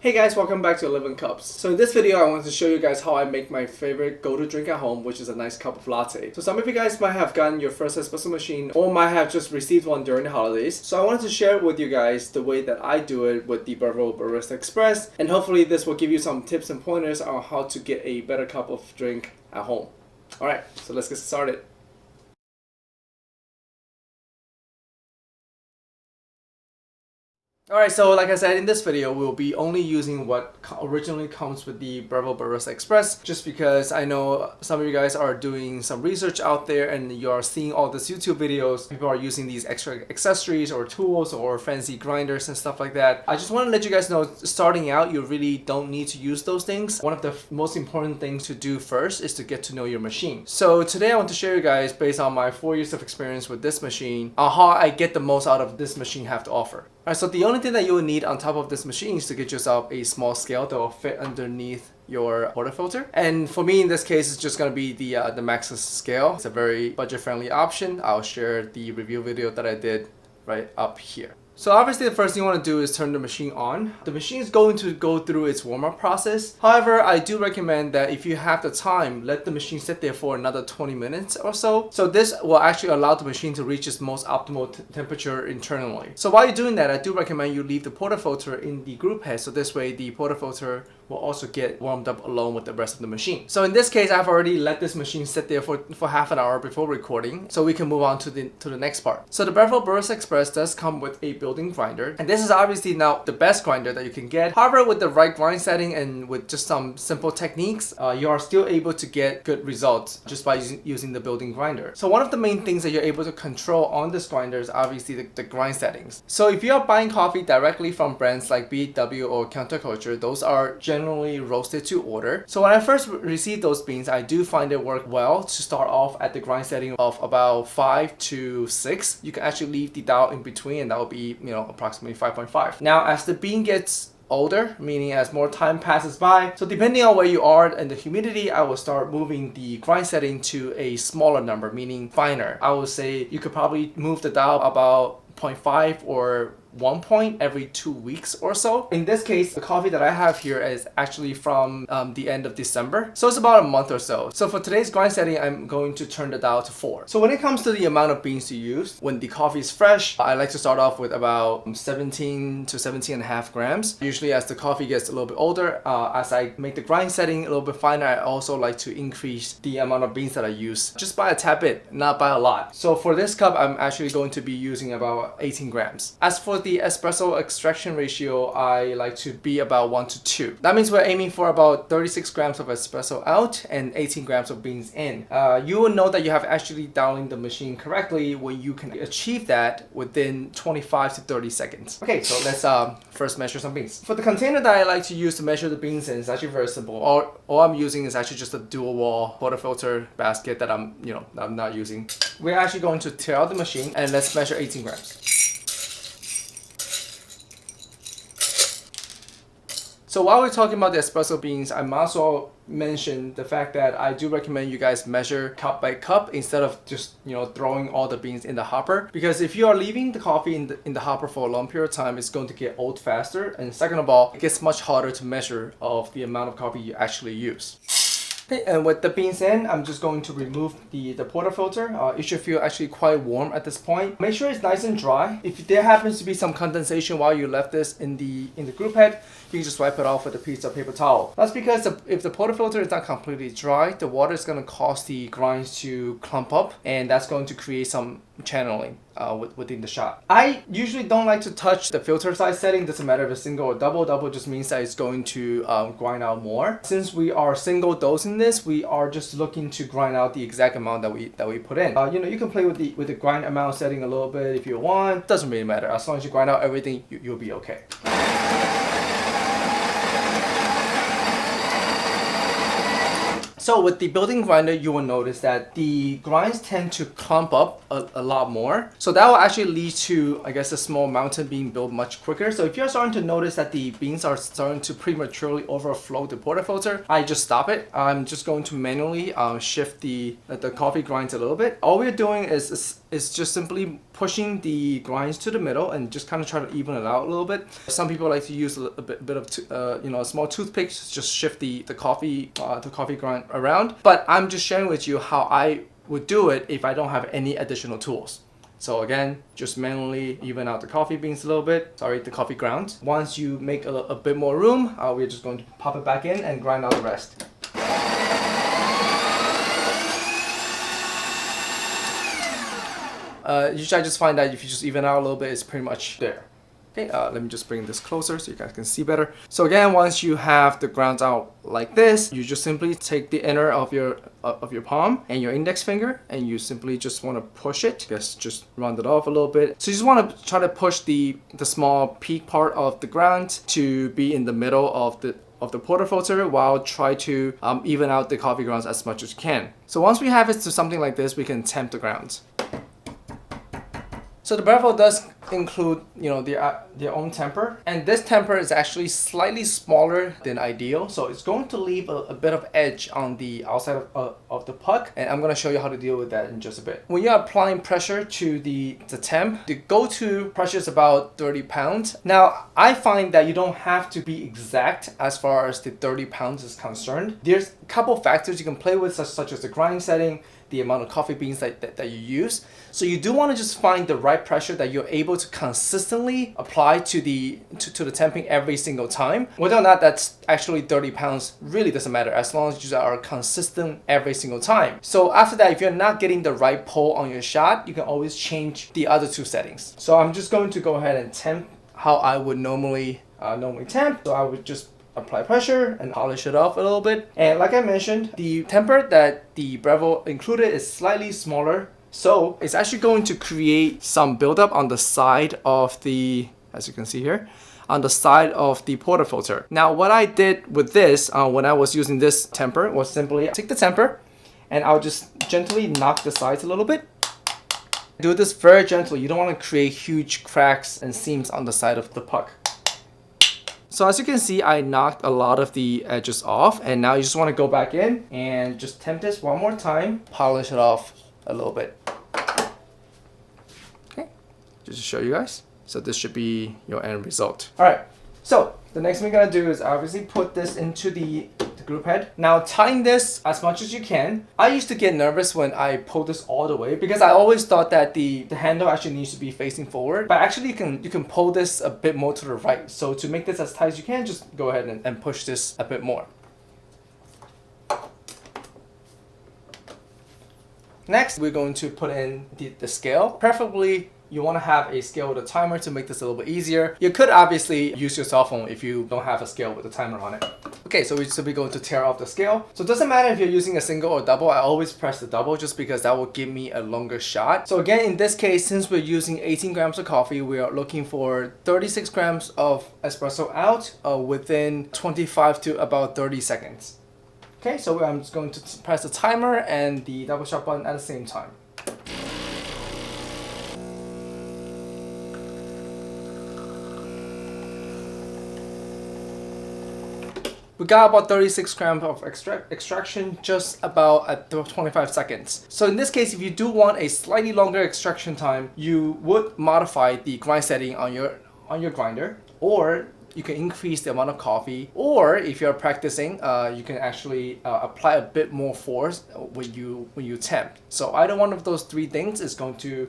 Hey guys, welcome back to XICups. So in this video, I want to show you guys how I make my favorite go-to drink at home, which is a nice cup of latte. So some of you guys might have gotten your first espresso machine or might have just received one during the holidays. So I wanted to share with you guys the way that I do it with the Breville Barista Express, and hopefully this will give you some tips and pointers on how to get a better cup of drink at home. Alright, so let's get started. Alright, so like I said, in this video, we'll be only using what originally comes with the Breville Barista Express, just because I know some of you guys are doing some research out there and you are seeing all these YouTube videos. People are using these extra accessories or tools or fancy grinders and stuff like that. I just want to let you guys know, starting out, you really don't need to use those things. One of the most important things to do first is to get to know your machine. So today I want to show you guys, based on my 4 years of experience with this machine, how I get the most out of this machine have to offer. Alright, so the only thing that you will need on top of this machine is to get yourself a small scale that will fit underneath your portafilter. And for me in this case, it's just going to be the Maxxis scale. It's a very budget-friendly option. I'll share the review video that I did right up here. So obviously the first thing you want to do is turn the machine on. The machine is going to go through its warm-up process. However, I do recommend that if you have the time, let the machine sit there for another 20 minutes or so. So this will actually allow the machine to reach its most optimal temperature internally. So while you're doing that, I do recommend you leave the portafilter in the group head, so this way the portafilter will also get warmed up along with the rest of the machine. So in this case, I've already let this machine sit there for half an hour before recording, so we can move on to the next part. So the Breville Barista Express does come with a built-in grinder, and this is obviously now the best grinder that you can get. However, with the right grind setting and with just some simple techniques, you are still able to get good results just by using the built-in grinder. So one of the main things that you're able to control on this grinder is obviously the grind settings. So if you are buying coffee directly from brands like BW or Counterculture, those are generally roasted to order. So when I first received those beans, I do find it work well to start off at the grind setting of about 5 to 6. You can actually leave the dial in between, and that will be, approximately 5.5. Now, as the bean gets older, meaning as more time passes by, so depending on where you are and the humidity, I will start moving the grind setting to a smaller number, meaning finer. I would say you could probably move the dial about 0.5 or 1 point every 2 weeks or so. In this case, the coffee that I have here is actually from the end of December, so it's about a month or so. So for today's grind setting, I'm going to turn the dial to 4. So when it comes to the amount of beans to use, when the coffee is fresh, I like to start off with about 17 to 17.5 grams. Usually as the coffee gets a little bit older, as I make the grind setting a little bit finer, I also like to increase the amount of beans that I use just by a tad bit, not by a lot. So for this cup, I'm actually going to be using about 18 grams. As for the espresso extraction ratio, I like to be about 1 to 2. That means we're aiming for about 36 grams of espresso out and 18 grams of beans in. You will know that you have actually dialing the machine correctly when you can achieve that within 25 to 30 seconds. Okay, so let's first measure some beans. For the container that I like to use to measure the beans in, it's actually very simple. All I'm using is actually just a dual wall portafilter basket that I'm not using. We're actually going to tear out the machine and let's measure 18 grams. So while we're talking about the espresso beans, I might as well mention the fact that I do recommend you guys measure cup by cup instead of just throwing all the beans in the hopper, because if you are leaving the coffee in the hopper for a long period of time, it's going to get old faster, and second of all, it gets much harder to measure of the amount of coffee you actually use. Okay, and with the beans in, I'm just going to remove the portafilter. It should feel actually quite warm at this point. Make sure it's nice and dry. If there happens to be some condensation while you left this in the group head, you can just wipe it off with a piece of paper towel. That's because if the portafilter is not completely dry, the water is going to cause the grinds to clump up, and that's going to create some channeling within the shot. I usually don't like to touch the filter size setting. Doesn't matter if it's single or double. Double just means that it's going to grind out more. Since we are single dosing this, we are just looking to grind out the exact amount that we put in. You can play with the grind amount setting a little bit if you want. Doesn't really matter. As long as you grind out everything, you'll be okay. So with the built-in grinder, you will notice that the grinds tend to clump up a lot more. So that will actually lead to, I guess, a small mountain being built much quicker. So if you're starting to notice that the beans are starting to prematurely overflow the portafilter, I just stop it. I'm just going to manually shift the coffee grinds a little bit. All we're doing is is just simply pushing the grinds to the middle and just kind of try to even it out a little bit. Some people like to use a bit of a small toothpick to just shift the coffee grind around. But I'm just sharing with you how I would do it if I don't have any additional tools. So again, just manually even out the coffee beans a little bit, the coffee grounds. Once you make a bit more room, we're just going to pop it back in and grind out the rest. Usually I just find that if you just even out a little bit, it's pretty much there. Okay, let me just bring this closer so you guys can see better. So again, once you have the grounds out like this, you just simply take the inner of your palm and your index finger, and you simply just want to push it. Just round it off a little bit. So you just want to try to push the small peak part of the ground to be in the middle of the portafilter, while try to even out the coffee grounds as much as you can. So once we have it to something like this, we can temp the grounds. So the Breville does include, their own temper, and this temper is actually slightly smaller than ideal, so it's going to leave a bit of edge on the outside of the puck, and I'm going to show you how to deal with that in just a bit. When you're applying pressure to the temp, the go-to pressure is about 30 pounds. Now, I find that you don't have to be exact as far as the 30 pounds is concerned. There's a couple factors you can play with, such as the grind setting, the amount of coffee beans that you use. So you do want to just find the right pressure that you're able to consistently apply to the temping every single time. Whether or not that's actually 30 pounds really doesn't matter, as long as you are consistent every single time. So after that, if you're not getting the right pull on your shot, you can always change the other two settings. So I'm just going to go ahead and temp how I would normally temp. So I would just apply pressure and polish it off a little bit. And like I mentioned, the temper that the Breville included is slightly smaller, so it's actually going to create some buildup on the side of the, as you can see here, on the side of the portafilter. Now what I did with this when I was using this temper was simply take the temper and I'll just gently knock the sides a little bit. Do this very gently. You don't want to create huge cracks and seams on the side of the puck. So as you can see, I knocked a lot of the edges off, and now you just want to go back in and just temp this one more time, polish it off a little bit. Okay, just to show you guys. So this should be your end result. All right, so the next thing we're gonna do is obviously put this into the group head. Now tying this as much as you can. I used to get nervous when I pulled this all the way because I always thought that the handle actually needs to be facing forward, but actually you can pull this a bit more to the right. So to make this as tight as you can, just go ahead and push this a bit more. Next, we're going to put in the scale. Preferably, you want to have a scale with a timer to make this a little bit easier. You could obviously use your cell phone if you don't have a scale with a timer on it. Okay, so we're going to tear off the scale. So it doesn't matter if you're using a single or double. I always press the double just because that will give me a longer shot. So again, in this case, since we're using 18 grams of coffee, we are looking for 36 grams of espresso out within 25 to about 30 seconds. Okay, so I'm just going to press the timer and the double shot button at the same time. We got about 36 grams of extraction just about at 25 seconds. So in this case, if you do want a slightly longer extraction time, you would modify the grind setting on your grinder, or you can increase the amount of coffee, or if you're practicing, you can actually apply a bit more force when you temp. So either one of those three things is going to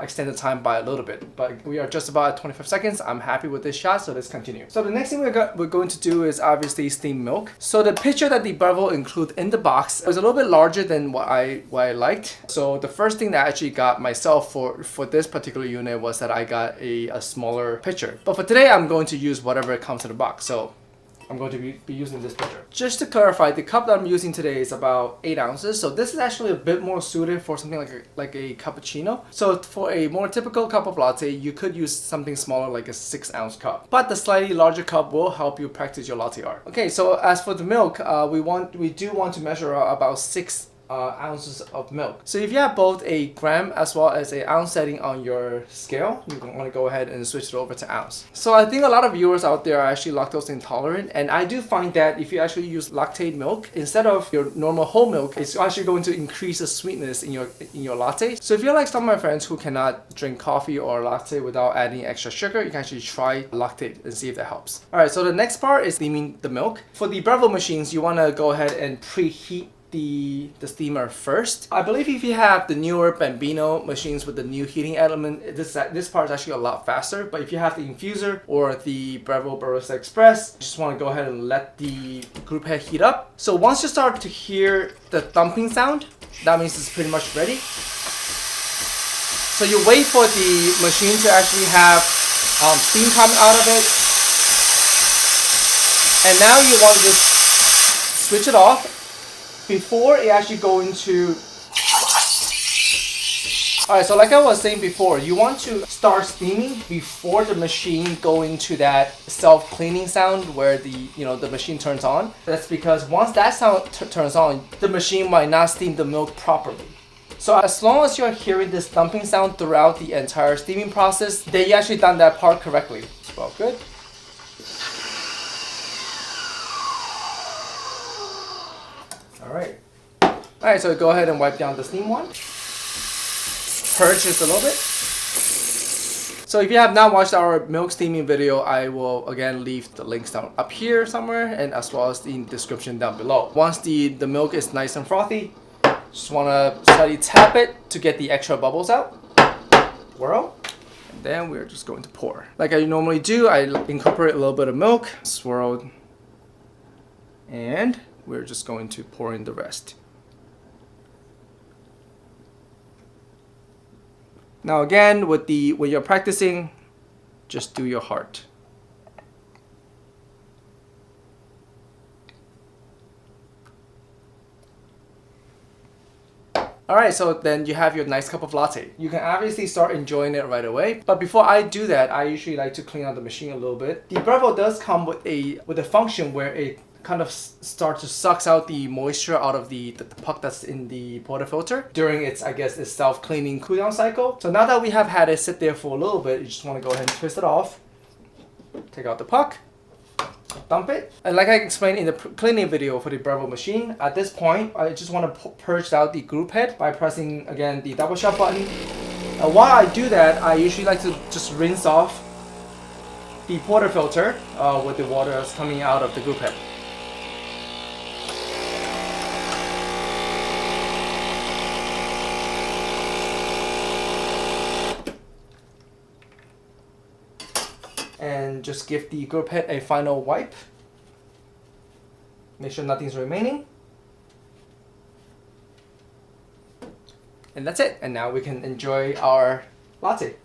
extend the time by a little bit, but we are just about at 25 seconds. I'm happy with this shot, so let's continue. So the next thing we're going to do is obviously steam milk. So the pitcher that the Breville include in the box was a little bit larger than what I liked. So the first thing that I actually got myself for this particular unit was that I got a smaller pitcher. But for today, I'm going to use whatever comes in the box. So I'm going to be using this pitcher. Just to clarify, the cup that I'm using today is about 8 ounces. So this is actually a bit more suited for something like a cappuccino. So for a more typical cup of latte, you could use something smaller like a 6-ounce cup. But the slightly larger cup will help you practice your latte art. Okay, so as for the milk, we do want to measure about 6 ounces of milk. So if you have both a gram as well as an ounce setting on your scale, you want to go ahead and switch it over to ounce. So I think a lot of viewers out there are actually lactose intolerant, and I do find that if you actually use lactate milk instead of your normal whole milk, it's actually going to increase the sweetness in your latte. So if you're like some of my friends who cannot drink coffee or latte without adding extra sugar, you can actually try lactate and see if that helps. Alright, so the next part is steaming the milk. For the Breville machines, you want to go ahead and preheat the steamer first. I believe if you have the newer Bambino machines with the new heating element, this part is actually a lot faster. But if you have the infuser or the Breville Barista Express, you just want to go ahead and let the group head heat up. So once you start to hear the thumping sound, that means it's pretty much ready. So you wait for the machine to actually have steam coming out of it. And now you want to just switch it off before it actually go into... Alright, so like I was saying before, you want to start steaming before the machine go into that self-cleaning sound where the machine turns on. That's because once that sound turns on, the machine might not steam the milk properly. So as long as you're hearing this thumping sound throughout the entire steaming process, then you actually done that part correctly. Well, good. Alright, so go ahead and wipe down the steam one. Purge just a little bit. So if you have not watched our milk steaming video, I will again leave the links down up here somewhere, and as well as in the description down below. Once the milk is nice and frothy, just want to slightly tap it to get the extra bubbles out. Whirl. And then we're just going to pour. Like I normally do, I incorporate a little bit of milk, swirl, and we're just going to pour in the rest. Now again, when you're practicing, just do your heart. Alright, so then you have your nice cup of latte. You can obviously start enjoying it right away. But before I do that, I usually like to clean out the machine a little bit. The Breville does come with a function where it kind of starts to sucks out the moisture out of the puck that's in the portafilter during its self-cleaning cooldown cycle. So now that we have had it sit there for a little bit, you just want to go ahead and twist it off. Take out the puck. Dump it. And like I explained in the cleaning video for the Breville machine, at this point, I just want to purge out the group head by pressing, again, the double shot button. And while I do that, I usually like to just rinse off the portafilter with the water that's coming out of the group head. And just give the group head a final wipe. Make sure nothing's remaining. And that's it. And now we can enjoy our latte.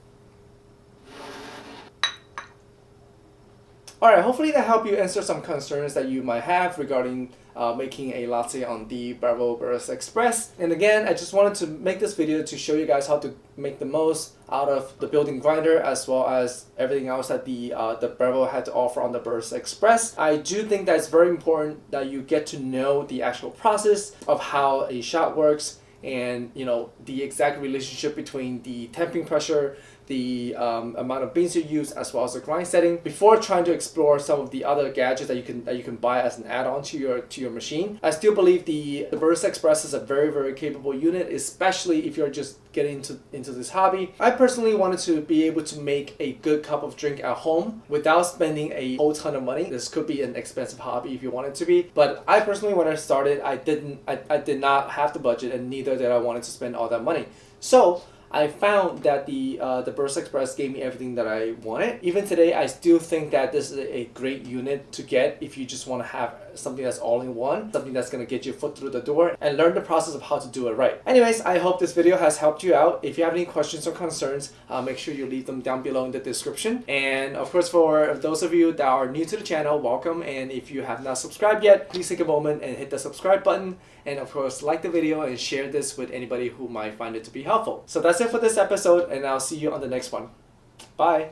Alright, hopefully that helped you answer some concerns that you might have regarding making a latte on the Breville Barista Express. And again, I just wanted to make this video to show you guys how to make the most out of the built-in grinder as well as everything else that the Breville had to offer on the Barista Express. I do think that it's very important that you get to know the actual process of how a shot works and the exact relationship between the temping pressure, the amount of beans you use, as well as the grind setting before trying to explore some of the other gadgets that you can buy as an add-on to your machine. I still believe the Barista Express is a very, very capable unit, especially if you're just getting into this hobby. I personally wanted to be able to make a good cup of drink at home without spending a whole ton of money. This could be an expensive hobby if you want it to be, but I personally, when I started, I did not have the budget, and neither did I wanted to spend all that money. So I found that the Barista Express gave me everything that I wanted. Even today, I still think that this is a great unit to get if you just want to have something that's all-in-one, something that's going to get your foot through the door and learn the process of how to do it right. Anyways, I hope this video has helped you out. If you have any questions or concerns, make sure you leave them down below in the description. And of course, for those of you that are new to the channel, welcome. And if you have not subscribed yet, please take a moment and hit the subscribe button. And of course, like the video and share this with anybody who might find it to be helpful. So that's it for this episode, and I'll see you on the next one. Bye!